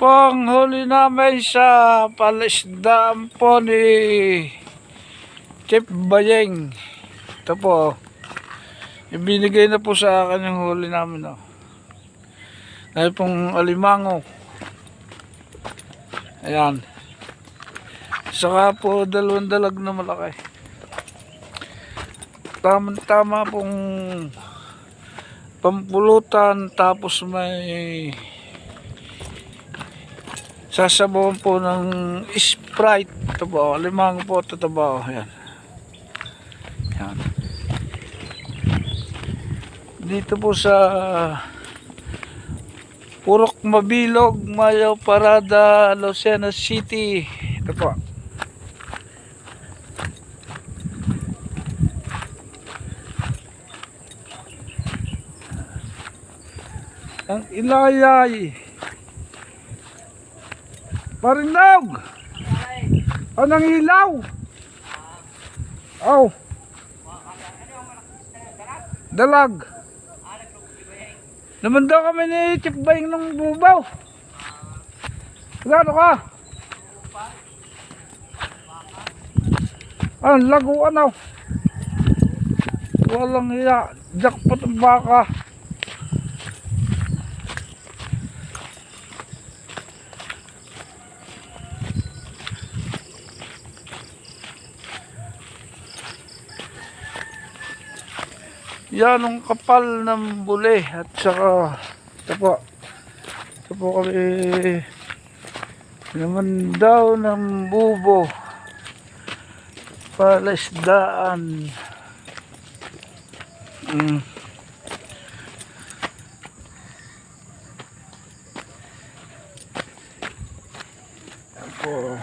pong huli namin sa palisdaan po ni Chef Bayeng. Ito po, ibinigay na po sa akin yung huli namin. Dahil pong alimango. Ayan. Saka po dalawang dalag na malaki. Tama pong pampulutan, tapos may sasabawan po ng Sprite. Ito po, alimango po, tatabaw. Ayan. Ayan. Dito po sa Purok Mabilog, Mayo Parada, Lucena City. Ito po. Ang ilayay. Marinog. Anong ilaw? Oh. Dalag. Naman daw kami ni Chef Bayeng ng bubaw. Gano ka? Laguan. Walang hiya. Jackpot ang baka. Yan ang kapal ng buli. At saka ito po kami naman daw ng bubo, palisdaan. Yan po.